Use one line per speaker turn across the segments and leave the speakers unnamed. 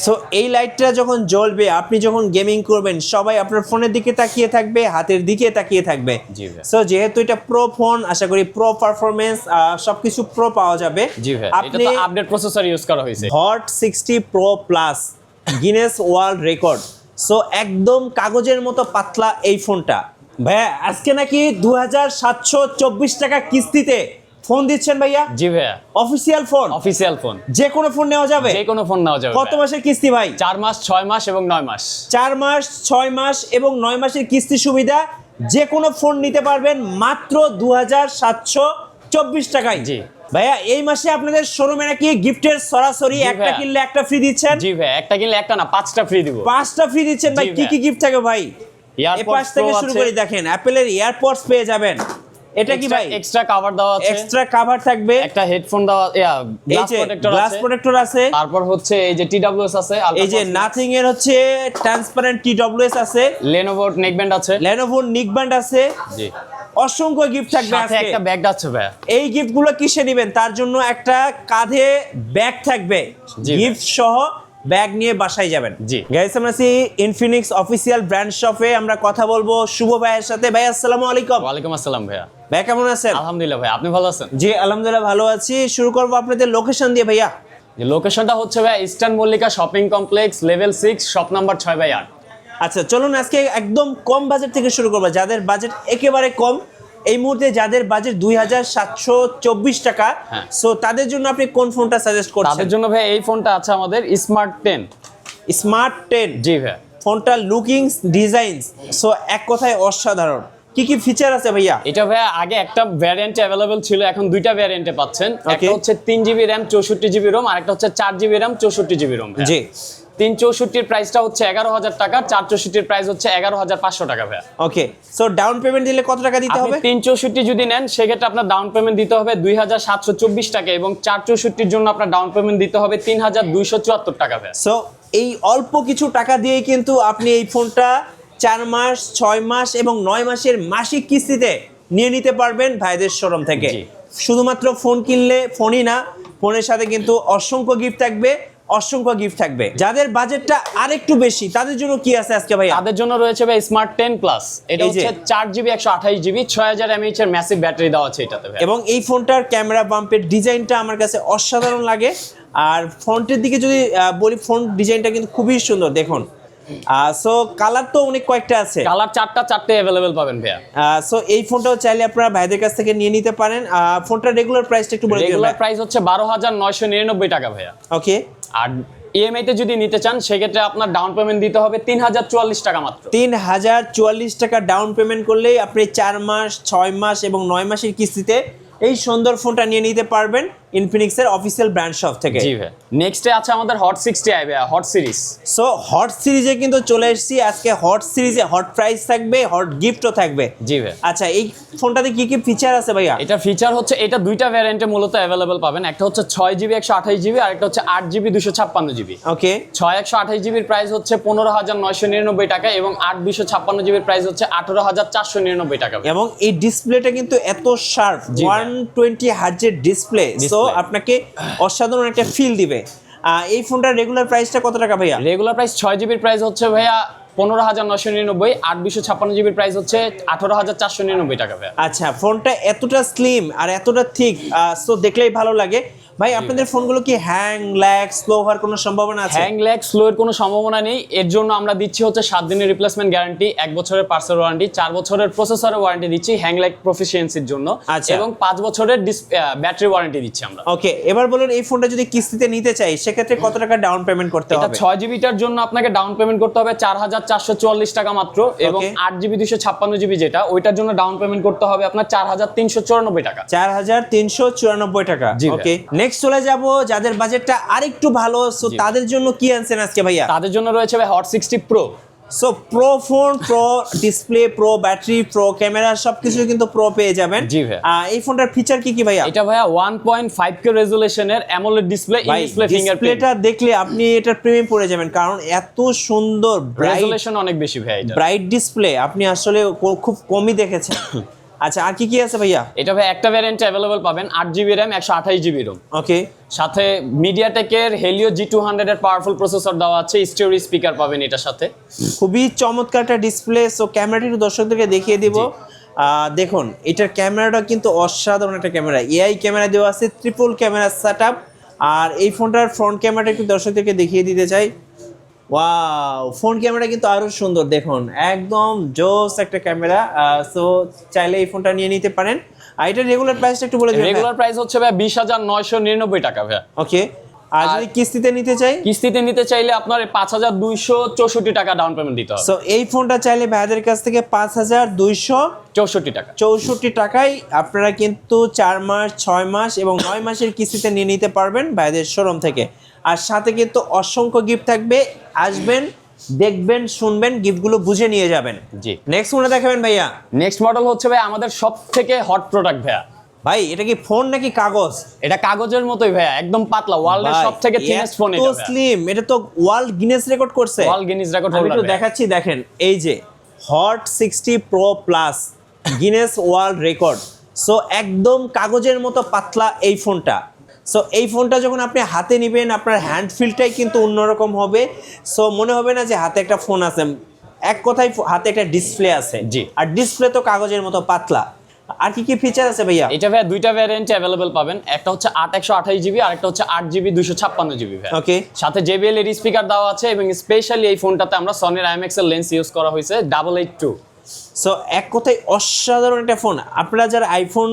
So এই লাইটটা যখন জ্বলবে, আপনি যখন গেমিং করবেন, সবাই আপনার ফোনের দিকে তাকিয়ে থাকবে, হাতের দিকে তাকিয়ে থাকবে।
জি ভাই।
সো যেহেতু এটা প্রো ফোন, আশা করি প্রো পারফরমেন্স, সবকিছু প্রো পাওয়া যাবে।
জি ভাই, এটা
আপনি
তো আপডেট প্রসেসর ইউজ করা হয়েছে।
Hot 60 pro plus Guinness world record. So একদম কাগজের মতো পাতলা এই ফোনটা। ভাইয়া আজকে নাকি 2724 টাকা কিস্তিতে ফোন দিচ্ছেন ভাইয়া?
জি ভাইয়া,
অফিসিয়াল ফোন,
অফিসিয়াল ফোন,
যে কোনো ফোন নেওয়া যাবে?
যে কোনো ফোন নেওয়া যাবে।
কত মাসের কিস্তি ভাই?
4 মাস, 6 মাস এবং 9 মাস।
4 মাস, 6 মাস এবং 9 মাসের কিস্তি সুবিধা। যে কোনো ফোন নিতে পারবেন মাত্র 2724 টাকায়।
জি
ভাইয়া এই মাসে আপনাদের শোরুমে নাকি গিফটের সরাসরি একটা
ভাইয়া।
কিনলে একটা ফ্রি দিচ্ছেন?
জি ভাই, একটা কিনলে একটা না 5টা ফ্রি দিব।
5টা ফ্রি দিচ্ছেন ভাই।
জি
কি
ভাইয়া।
কি গিফট থাকে ভাই? এই
এয়ারপডস
পাশ থেকে শুরু করি, দেখেন অ্যাপেলের এয়ারপডস পেয়ে যাবেন। এটা কি ভাই?
এক্সট্রা কভার দেওয়া আছে,
এক্সট্রা কভার থাকবে,
একটা হেডফোন দেওয়া,
এই
গ্লাস
যে
প্রোটেক্টর
গ্লাস
আছে,
প্রোটেক্টর আছে,
তারপর হচ্ছে এই যে TWS আছে,
এই যে নাথিং এর হচ্ছে ট্রান্সপারেন্ট TWS আছে,
Lenovo নেকব্যান্ড আছে,
Lenovo নিকব্যান্ড আছে।
জি
অসংখ্য গিফট থাকবে
সাথে
আজকে।
একটা ব্যাগ আছে ভাই।
এই গিফটগুলো কিসে নেবেন? তার জন্য একটা কাঁধে ব্যাগ থাকবে,
জি।
গিফট সহ ব্যাগ নিয়ে বাসায় যাবেন।
জি।
গাইস আমরা আছি ইনফিনিক্স অফিসিয়াল ব্র্যান্ড শপে। আমরা কথা বলবো শুভ ভাইয়ের সাথে। ভাই আসসালামু আলাইকুম।
ওয়ালাইকুম আসসালাম ভাইয়া।
ভাই কেমন আছেন?
আলহামদুলিল্লাহ ভাই, আপনি ভালো আছেন?
জি আলহামদুলিল্লাহ ভালো আছি। শুরু করবো আপনাদের লোকেশন দিয়ে ভাইয়া।
যে লোকেশনটা হচ্ছে ভাই eastern Mallika shopping complex, level 6, shop number 6/8।
আচ্ছা চলুন আজকে একদম কম বাজেট থেকে শুরু করবো। যাদের বাজেট একেবারে কম, এই মুহূর্তে যাদের বাজেট 2724 টাকা,
হ্যাঁ।
সো তাদের জন্য আপনি কোন ফোনটা সাজেস্ট করছেন?
তাদের জন্য ভাই এই ফোনটা আছে আমাদের স্মার্ট 10।
স্মার্ট 10।
জি ভাই,
ফোনটা লুকিং ডিজাইন সো এক কথায় অসাধারণ। কি কি ফিচার আছে ভাইয়া?
এটা ভাই আগে একটা ভ্যারিয়েন্টে অ্যাভেলেবল ছিল, এখন দুইটা ভ্যারিয়েন্টে পাচ্ছেন। একটা হচ্ছে 3GB RAM 64GB ROM, আর একটা হচ্ছে 4GB RAM 64GB ROM।
জি।
364 প্রাইসটা হচ্ছে 11,000 টাকা, 464 প্রাইস হচ্ছে 11,500 টাকা ভাই।
ওকে, সো ডাউন পেমেন্ট দিলে কত টাকা দিতে
আপনি
হবে?
364 যদি নেন সেক্ষেত্রে আপনার ডাউন পেমেন্ট দিতে হবে 2724 টাকা, এবং 464 জন্য আপনার ডাউন পেমেন্ট দিতে হবে 3274 টাকা ভাই।
সো এই অল্প কিছু টাকা দিয়েই কিন্তু আপনি এই ফোনটা 4 মাস, 6 মাস এবং 9 মাসের মাসিক কিস্তিতে নিয়ে নিতে পারবেন ভাইদের শোরুম থেকে।
জি।
শুধুমাত্র ফোন কিনলে ফোনই না, ফোনের সাথে কিন্তু অসংখ্য গিফট থাকবে, অসংখ্য গিফট থাকবে। যাদের বাজেটটা আরেকটু বেশি তাদের জন্য কি আছে আজকে ভাইয়া?
তাদের জন্য রয়েছে ভাই স্মার্ট 10 প্লাস। এটা
এই যে।
হচ্ছে 4GB 128GB 6000 mAh এর ম্যাসিভ ব্যাটারি দেওয়া আছে এটাতে ভাই।
এবং এই ফোনটার ক্যামেরা বাম্পের ডিজাইনটা আমার কাছে অসাধারণ লাগে। আর ফ্রন্টের দিকে যদি বলি, ফ্রন্ট ডিজাইনটা কিন্তু খুবই সুন্দর দেখুন। সো কালার তো অনেক কয়েকটা আছে,
কালার চারটে অ্যাভেলেবেল পাবেন ভাইয়া।
সো এই ফোনটাও চাইলে আপনারা ভাইদের কাছ থেকে নিয়ে নিতে পারেন। ফোনটার রেগুলার প্রাইসটা একটু বলে দিন।
রেগুলার প্রাইস হচ্ছে 12,999 টাকা ভাইয়া।
ওকে,
আর ইএমআই তে যদি নিতে চান সেক্ষেত্রে আপনার ডাউন পেমেন্ট দিতে হবে 3044 টাকা মাত্র।
3044 টাকা ডাউন পেমেন্ট করলেই আপনি 4 মাস, 6 মাস এবং 9 মাসের কিস্তিতে এই সুন্দর ফোনটা নিয়ে নিতে পারবেন ইনফিনিক্সের অফিসিয়াল ব্র্যান্ড শপ থেকে।
জি ভাই, নেক্সটে আছে আমাদের হট 60i ভাইয়া, হট সিরিজ।
সো হট সিরিজে কিন্তু চলে এসেছি আজকে। হট সিরিজে হট প্রাইস থাকবে, হট গিফটও থাকবে।
জি ভাই।
আচ্ছা এই ফোনটাতে কি কি ফিচার আছে ভাইয়া?
এটা ফিচার হচ্ছে, এটা দুইটা ভ্যারিয়েন্টে মূলত অ্যাভেলেবল পাবেন। একটা হচ্ছে 6GB 128GB, আর একটা হচ্ছে 8GB 256GB।
ওকে,
6 128GB এর প্রাইস হচ্ছে 15,999 টাকা, এবং 8 256GB এর প্রাইস হচ্ছে 18,499 টাকা।
এবং এই ডিসপ্লেটা কিন্তু এত শার্প,
জি ভাই।
120 হার্জের ডিসপ্লে, সো আপনাকে অসাধারণ একটা ফিল দিবে। এই ফোনটার রেগুলার প্রাইসটা কত টাকা ভাইয়া?
রেগুলার প্রাইস 6GB এর প্রাইস হচ্ছে ভাইয়া 15,999, 8 256GB এর প্রাইস হচ্ছে 18,499 টাকা ভাইয়া।
আচ্ছা, ফোনটা এতটা স্লিম আর এতটা থিক, সো দেখলেই ভালো লাগে। ভাই আপনাদের ফোনগুলো কি হ্যাং, ল্যাগ, স্লো হওয়ার কোনো সম্ভাবনা আছে?
হ্যাং ল্যাগ স্লো এর কোনো সম্ভাবনা নেই। এর জন্য আমরা দিচ্ছি হচ্ছে 7 দিনের রিপ্লেসমেন্ট গ্যারান্টি, 1 বছরের পার্সেল ওয়ারেন্টি, 4 বছরের প্রসেসরের ওয়ারেন্টি দিচ্ছি হ্যাং ল্যাগ প্রফিসিয়েন্সির জন্য,
আচ্ছা।
এবং 5 বছরের ব্যাটারি ওয়ারেন্টি দিচ্ছি আমরা।
ওকে, এবার বলুন এই ফোনটা যদি কিস্তিতে নিতে চাই সেক্ষেত্রে কত টাকা ডাউন পেমেন্ট করতে
এটা
হবে?
6GBটার জন্য আপনাকে ডাউন পেমেন্ট করতে হবে 4,444 টাকা মাত্র, এবং
Okay.
8GB 256GB যেটা, ওইটার জন্য ডাউন পেমেন্ট করতে হবে আপনার 4,394 টাকা।
4,394 টাকা।
জি ভাই।
ওকে, নেক্সট চলে যাব যাদের বাজেটটা আরেকটু ভালো, সো তাদের জন্য কি আনছেন আজকে ভাইয়া?
তাদের জন্য রয়েছে ভাই hot 60 pro.
So pro phone, pro display, pro battery, pro camera সবকিছু কিন্তু প্রো পেয়ে যাবেন।
জি ভাই।
এই ফোনটার ফিচার কি কি ভাইয়া?
এটা ভাইয়া 1.5K রেজোলিউশনের AMOLED display, in display fingerprint.
ডিসপ্লেটা দেখলে আপনি এটার প্রেমে পড়ে যাবেন, কারণ এত সুন্দর ব্রাইট
রেজোলিউশন অনেক বেশি ভাই এটা।
ব্রাইট ডিসপ্লে আপনি আসলে খুব কমই দেখেছেন। আচ্ছা, আর কি কি আছে ভাইয়া?
এটা ভাই একটা ভ্যারিয়েন্টে অ্যাভেলেবল পাবেন 8GB র্যাম 128GB রোম।
ওকে,
সাথে মিডিয়াটেকের হেলিও G200 এর পাওয়ারফুল প্রসেসর দেওয়া আছে, স্টেরিও স্পিকার পাবেন এটার সাথে।
খুবই চমৎকার একটা ডিসপ্লে। সো ক্যামেরাটি একটু দর্শকদেরকে দেখিয়ে দিব। দেখুন, এটার ক্যামেরাটা কিন্তু অসাধারণ একটা ক্যামেরা, এআই ক্যামেরা দেওয়া আছে, ট্রিপল ক্যামেরা সেটআপ। আর এই ফোনটার ফ্রন্ট ক্যামেরাটা একটু দর্শকদেরকে দেখিয়ে দিতে চাই। ওয়াও, ফ্রন্ট ক্যামেরা কিন্তু আরো সুন্দর, দেখুন একদম জোস একটা ক্যামেরা। সো চাইলে এই ফোনটা নিয়ে নিতে পারেন। আর এটার রেগুলার প্রাইসটা একটু বলে দিবেন।
রেগুলার প্রাইস হচ্ছে ভাই 20,999 টাকা ভাই।
ওকে, আর যদি কিস্তিতে নিতে চাই?
কিস্তিতে নিতে চাইলে আপনার 5,264 টাকা ডাউন পেমেন্ট দিতে হবে।
সো এই ফোনটা চাইলে ভাইদের কাছ থেকে 5,264
টাকা
টাকায় আপনারা কিন্তু 4 মাস, 6 মাস এবং 9 মাসের কিস্তিতে নিয়ে নিতে পারবেন ভাইদের শোরুম থেকে। আর সাথে কিন্তু অসংখ্য গিফট থাকবে, আসবেন, দেখবেন, শুনবেন, গিফটগুলো বুঝে নিয়ে যাবেন।
জি,
নেক্সট ফোনটা দেখাবেন ভাইয়া।
নেক্সট মডেল হচ্ছে ভাই আমাদের সব থেকে হট প্রোডাক্ট ভাইয়া।
ভাই এটা কি ফোন নাকি কাগজ?
এটা কাগজের মতোই ভাইয়া, একদম পাতলা, ওয়ার্ল্ডের সব থেকে থিনেস্ট ফোন এটা।
স্লিম, এটা তো ওয়ার্ল্ড গিনেস রেকর্ড করছে।
ওয়ার্ল্ড গিনেস রেকর্ড
আমি
হোল্ডার।
একটু দেখাচ্ছি, দেখেন এই যে hot 60 pro plus Guinness world record. So একদম কাগজের মতো পাতলা এই ফোনটা। সো এই ফোনটা যখন আপনি হাতে নেবেন, আপনার হ্যান্ড ফিলটাই কিন্তু অন্যরকম হবে। সো মনে হবে না যে হাতে একটা ফোন আছে, এক কথায় হাতে একটা ডিসপ্লে আছে।
জি।
আর ডিসপ্লে তো কাগজের মতো পাতলা। আর কি কি ফিচার আছে ভাইয়া?
এটা ভাইয়া দুইটা ভ্যারিয়েন্টে अवेलेबल পাবেন, একটা হচ্ছে 8/128GB আর একটা হচ্ছে 8GB 256GB ভাই।
ওকে,
সাথে JBL এর স্পিকার দেওয়া আছে এবং স্পেশালি এই ফোনটাতে আমরা সনির IMX এর লেন্স ইউজ করা হয়েছে 882।
সো এক কথায় অসাধারণ একটা ফোন। আপনারা যারা আইফোন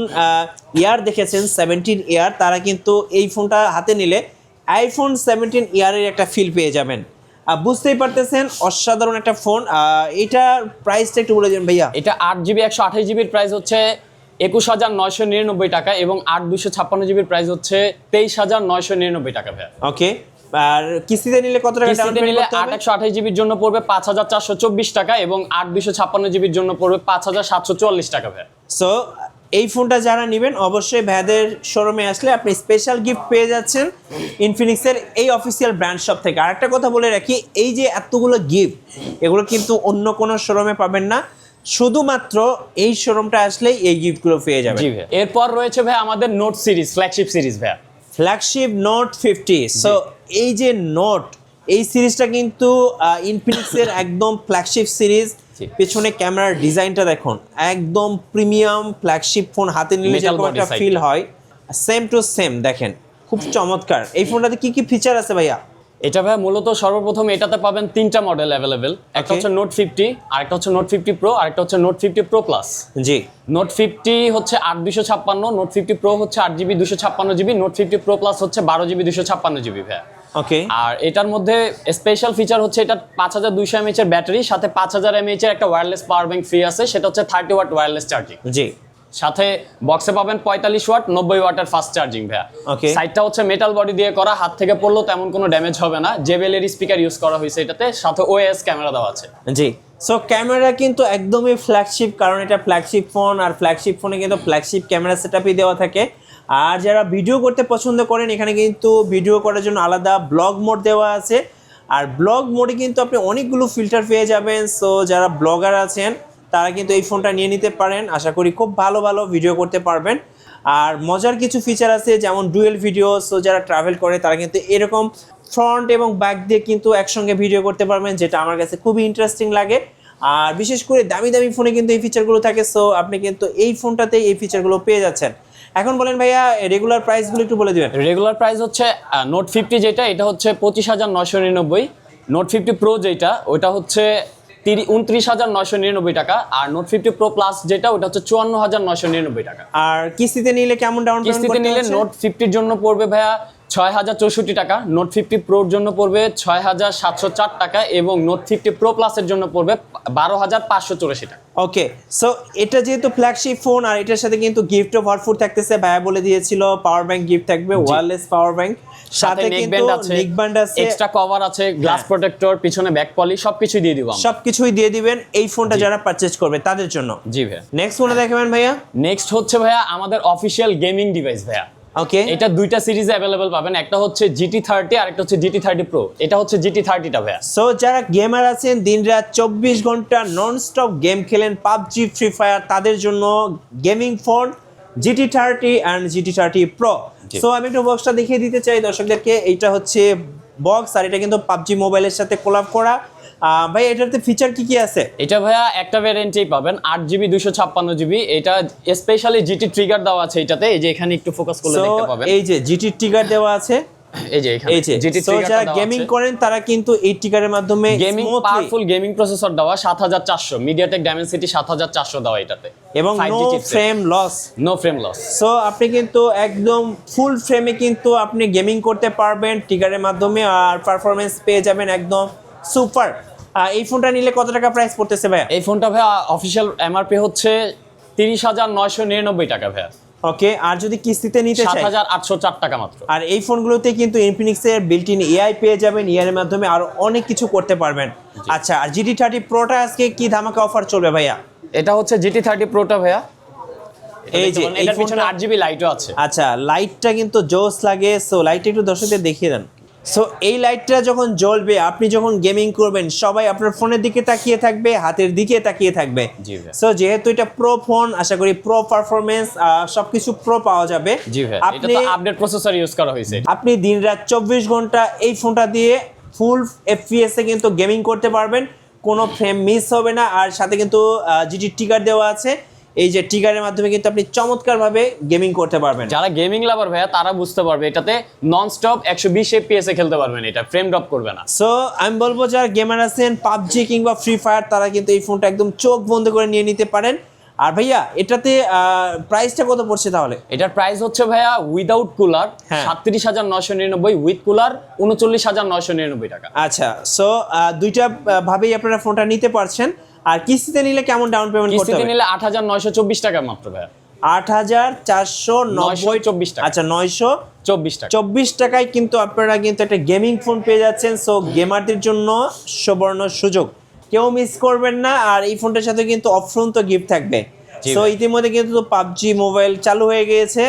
ইয়ার দেখেছেন 17 ইয়ার, তারা কিন্তু এই ফোনটা হাতে নিলে আইফোন 17 ইয়ারের একটা ফিল পেয়ে যাবেন। বুঝতেই পারতেছেন অসাধারণ একটা ফোন। এটার প্রাইসটা একটু বলে দিন ভাইয়া।
এটা 8GB 128GB এর প্রাইস হচ্ছে 21,999 টাকা এবং 8/256GB এর প্রাইস হচ্ছে 23,999 টাকা ভাই।
ওকে, আর কিস্তিতে নিলে কত টাকা ডাউন
কিস্তিতে
পেমেন্ট
নিলে
করতে হবে?
8/128GB এর জন্য পড়বে 5,424 টাকা এবং 8/256GB এর জন্য পড়বে 5,744 টাকা ভাই।
সো এই ফোনটা যারা নেবেন অবশ্যই ভাইদের শোরুমে আসলে আপনি স্পেশাল গিফট পেয়ে যাচ্ছেন ইনফিনিক্সের এই অফিসিয়াল ব্র্যান্ড শপ থেকে। আরেকটা কথা বলে রাখি, এই যে এতগুলো গিফট, এগুলো কিন্তু অন্য কোনো শোরুমে পাবেন না, শুধুমাত্র এই শোরুমটা আসলেই এই গিফটগুলো পেয়ে যাবেন।
জি ভাই। এরপর রয়েছে ভাই আমাদের নোট সিরিজ, ফ্ল্যাগশিপ সিরিজ ভাই।
Flagship note 50। সো এই যে নোট, এই সিরিজটা কিন্তু ইনফিনিক্সের একদম ফ্ল্যাগশিপ সিরিজ। পেছনে ক্যামেরার ডিজাইনটা দেখুন, একদম প্রিমিয়াম ফ্ল্যাগশিপ ফোন, হাতে নিলে যেরকম একটা ফিল হয় সেম টু সেম। দেখেন খুব চমৎকার। এই ফোনটাতে কি কি ফিচার আছে ভাইয়া?
এটা ভাই মূলত সর্বপ্রথম এটাতে পাবেন তিনটা মডেল অ্যাভেলেবেল। একটা হচ্ছে নোট 50, আরেকটা হচ্ছে নোট 50 প্রো, আরেকটা হচ্ছে নোট 50 প্রো প্লাস।
জি,
নোট 50 হচ্ছে 8/256, নোট 50 প্রো হচ্ছে 8GB 256GB, note 50 pro plus হচ্ছে 12GB 256GB ভাই।
ওকে।
আর এটার মধ্যে স্পেশাল ফিচার হচ্ছে এটা 5200 mAh এর ব্যাটারি, সাথে 5000 mAh এর একটা ওয়্যারলেস পাওয়ার ব্যাংক ফ্রি আছে, সেটা হচ্ছে 30 ওয়াট ওয়্যারলেস চার্জিং।
জি,
সাথে বক্সে পাবেন 45 ওয়াট 90 ওয়াটের ফাস্ট চার্জিং ভাইয়া।
Okay.
সাইডটা হচ্ছে মেটাল বডি দিয়ে করা, হাত থেকে পড়লেও তেমন কোনো ড্যামেজ হবে না। JBL এর স্পিকার ইউজ করা হয়েছে এটাতে, সাথে OIS ক্যামেরা দেওয়া আছে।
জি। সো ক্যামেরা কিন্তু একদমই ফ্ল্যাগশিপ, কারণ এটা ফ্ল্যাগশিপ ফোন, আর ফ্ল্যাগশিপ ফোনে কিন্তু ফ্ল্যাগশিপ ক্যামেরা সেটআপই দেওয়া থাকে। আর যারা ভিডিও করতে পছন্দ করেন, এখানে কিন্তু ভিডিও করার জন্য আলাদা ব্লগ মোড দেওয়া আছে। আর ব্লগ মোডে কিন্তু আপনি অনেকগুলো ফিল্টার পেয়ে যাবেন। সো যারা ব্লগার আছেন তারা কিন্তু এই ফোনটা নিয়ে নিতে পারেন, আশা করি খুব ভালো ভালো ভিডিও করতে পারবেন। আর মজার কিছু ফিচার আছে যেমন ডুয়েল ভিডিও। সো যারা ট্রাভেল করে তারা কিন্তু এরকম ফ্রন্ট এবং ব্যাক দিয়ে কিন্তু একসঙ্গে ভিডিও করতে পারবেন, যেটা আমার কাছে খুবই ইন্টারেস্টিং লাগে। আর বিশেষ করে দামি দামি ফোনে কিন্তু এই ফিচারগুলো থাকে। সো আপনি কিন্তু এই ফোনটাতে এই ফিচারগুলো পেয়ে যাচ্ছেন। এখন বলেন ভাইয়া, রেগুলার প্রাইসগুলো একটু বলে দিবেন।
রেগুলার প্রাইস হচ্ছে নোট 50 যেটা, এটা হচ্ছে 25,999। নোট 50 প্রো যেটা, ওটা হচ্ছে 29,999 টাকা। আর নোট 50 প্রো প্লাস যেটা, ওটা হচ্ছে 54,999 টাকা।
আর কিস্তিতে নিলে কেমন ডাউন পেমেন্ট
কিস্তিতে
করতে
নিলে
হচ্ছে?
নোট 50 জন্য পড়বে ভাইয়া 6,064 টাকা, নোট 50 প্রোর জন্য পড়বে 6,704 টাকা এবং নোট 50 প্রো প্লাসের জন্য পড়বে 12,584 টাকা।
ওকে। সো এটা যেহেতু ফ্ল্যাগশিপ ফোন, আর এটার সাথে কিন্তু গিফটও ভরপুর থাকতেছে। ভাইয়া বলে দিয়েছিল পাওয়ার ব্যাংক গিফট থাকবে, ওয়্যারলেস পাওয়ার ব্যাংক, সাথে কিন্তু নেকব্যান্ড আছে,
এক্সট্রা কভার আছে, গ্লাস প্রোটেক্টর, পিছনে ব্যাক পলি, সবকিছুই দিয়ে দিব আমরা।
সবকিছুই দিয়ে দিবেন এই ফোনটা যারা পারচেজ করবে তাদের জন্য।
জি ভাইয়া।
নেক্সট ফোনে দেখাবেন ভাইয়া।
নেক্সট হচ্ছে ভাইয়া আমাদের অফিশিয়াল গেমিং ডিভাইস ভাইয়া।
ওকে,
এটা দুইটা সিরিজে অ্যাভেলেবল পাবেন, একটা হচ্ছে GT30 আর একটা হচ্ছে GT30 Pro। এটা হচ্ছে GT30টা ভাইয়া।
সো যারা গেমার আছেন দিনরাত 24 ঘন্টা নন স্টপ গেম খেলেন পাবজি ফ্রি ফায়ার, তাদের জন্য gaming phone GT30 and GT30 Pro। So আমি একটু বক্সটা দেখিয়ে দিতে চাই দর্শকদেরকে। এইটা হচ্ছে বক্স, আর এটা কিন্তু পাবজি মোবাইলের সাথে কোলাব করা। ভাই এটাতে ফিচার কি কি আছে?
এটা ভাইয়া একটা ভ্যারিয়েন্টেই পাবেন, 8GB 256GB। এটা স্পেশালি জিটি ট্রিগার দেওয়া আছে এটাতে, এই যে এখানে একটু ফোকাস করলে
So,
দেখতে পাবেন,
এই যে জিটি ট্রিগার দেওয়া আছে,
এই যে এখানে
এই যে
জিটি
So,
ট্রিগারটা
যারা
দেওয়া
গেমিং
আছে।
করেন তারা কিন্তু এই ট্রিগারের মাধ্যমে
gaming
smoothly-
powerful gaming processor দেওয়া 7400 মিডিয়াটেক ডাইমেনসিটি 7400 দেওয়া এটাতে,
এবং
5G
no
chipset,
frame loss.
No frame loss.
So আপনি কিন্তু একদম ফুল ফ্রেমে কিন্তু আপনি গেমিং করতে পারবেন ট্রিগারের মাধ্যমে, আর পারফরমেন্স পেয়ে যাবেন একদম সুপার। এই ফোনটা নিলে কত টাকা প্রাইস পড়তেছে ভাইয়া?
এই ফোনটা ভাইয়া অফিশিয়াল এমআরপি হচ্ছে 30,999 টাকা ভাইয়া,
ওকে, আর যদি কিস্তিতে নিতে চাই?
7,804 টাকা মাত্র।
আর এই ফোনগুলোতে কিন্তু ইনফিনিক্সের বিল্ট ইন এআই পেয়ে যাবেন, এআই এর মাধ্যমে আরো অনেক কিছু করতে পারবেন। আচ্ছা, আর GT30 Proটা আজকে কি ধামাকা অফার চলবে ভাইয়া?
এটা হচ্ছে GT30 Proটা ভাইয়া,
এই যে এই
এটার পিছনে
ফোনটা,
8GB লাইটও আছে।
আচ্ছা লাইটটা কিন্তু জোস লাগে। সো লাইটটা একটু দর্শকদের দেখিয়ে দেন। সো এই লাইটটা যখন জ্বলবে, আপনি যখন গেমিং করবেন, সবাই আপনার ফোনের দিকে তাকিয়ে থাকবে, হাতের দিকে তাকিয়ে থাকবে।
জি ভাই।
সো যেহেতু এটা প্রো ফোন, আশা করি প্রো পারফরমেন্স সবকিছু প্রো পাওয়া যাবে।
জি ভাই, এটা
আপনি
তো আপডেট প্রসেসর ইউজ করা হয়েছে।
আপনি দিনরাত 24 ঘন্টা এই ফোনটা দিয়ে ফুল FPS এ কিন্তু গেমিং করতে পারবেন, কোনো ফ্রেম মিস হবে না। আর সাথে কিন্তু জিটি ট্রিগার দেওয়া আছে, এই যে ট্রিগারের মাধ্যমে কিন্তু আপনি চমৎকারভাবে গেমিং করতে পারবেন।
যারা গেমিং লাভার ভাইয়া তারা বুঝতে পারবে, এটাতে নন স্টপ 120 FPS এ খেলতে পারবেন, এটা ফ্রেম ড্রপ করবে না।
সো আমি বলবো যারা গেমার আছেন পাবজি কিংবা ফ্রি ফায়ার, তারা কিন্তু এই ফোনটা একদম চোখ বন্ধ করে নিয়ে নিতে পারেন। আর ভাইয়া এটাতে প্রাইসটা কত পড়ছে তাহলে?
এটার প্রাইস হচ্ছে ভাইয়া উইদাউট কুলার
হ্যাঁ।
37,999, উইথ কুলার 39,999 টাকা।
আচ্ছা, সো দুইটা ভাবেই আপনারা ফোনটা নিতে পারছেন। আর কিস্তিতে নিলে কেমন ডাউন পেমেন্ট করতে
কিস্তিতে
হবে?
নিলে 8,924 টাকা মাত্র ভাইয়া,
8,490।
924 টাকা।
আচ্ছা,
24 টাকা।
924 টাকায় কিন্তু আপনারা কিন্তু একটা গেমিং ফোন পেয়ে যাচ্ছেন। সো গেমারদের জন্য সুবর্ণ সুযোগ, কেউ মিস করবেন না। আর এই ফোনটার সাথে কিন্তু অপশন তো গিফট থাকবে।
জি
সো
ভাই।
ইতিমধ্যে কিন্তু পাবজি মোবাইল চালু হয়ে গিয়েছে,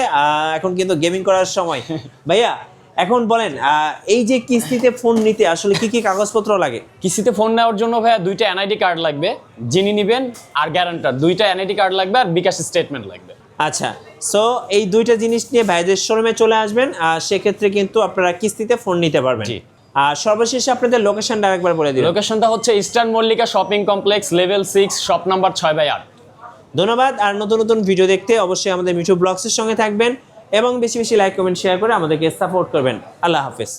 এখন কিন্তু গেমিং করার সময়। ভাইয়া এখন বলেন, এই যে কিস্তিতে ফোন নিতে আসলে কি কি কাগজপত্র লাগে?
কিস্তিতে ফোন নেওয়ার জন্য ভাইয়া দুইটা এনআইডি কার্ড লাগবে, যিনি নেবেন আর গ্যারান্টার, দুইটা এনআইডি কার্ড লাগবে আর বিকাশ স্টেটমেন্ট লাগবে।
আচ্ছা, সো এই দুইটা জিনিস নিয়ে ভাইদের শোরুমে চলে আসবেন, সেক্ষেত্রে কিন্তু আপনারা কিস্তিতে ফোন নিতে পারবেন।
জি।
আর সর্বশেষে আপনাদের লোকেশনটা আরেকবার বলে দিন।
লোকেশনটা হচ্ছে eastern Mallika shopping complex, level 6, shop number 6/8।
ধন্যবাদ। আর নতুন নতুন ভিডিও দেখতে অবশ্যই আমাদের মিঠু ব্লগসের সঙ্গে থাকবেন এবং বেশি বেশি লাইক কমেন্ট শেয়ার করে আমাদেরকে সাপোর্ট করবেন। আল্লাহ হাফেজ।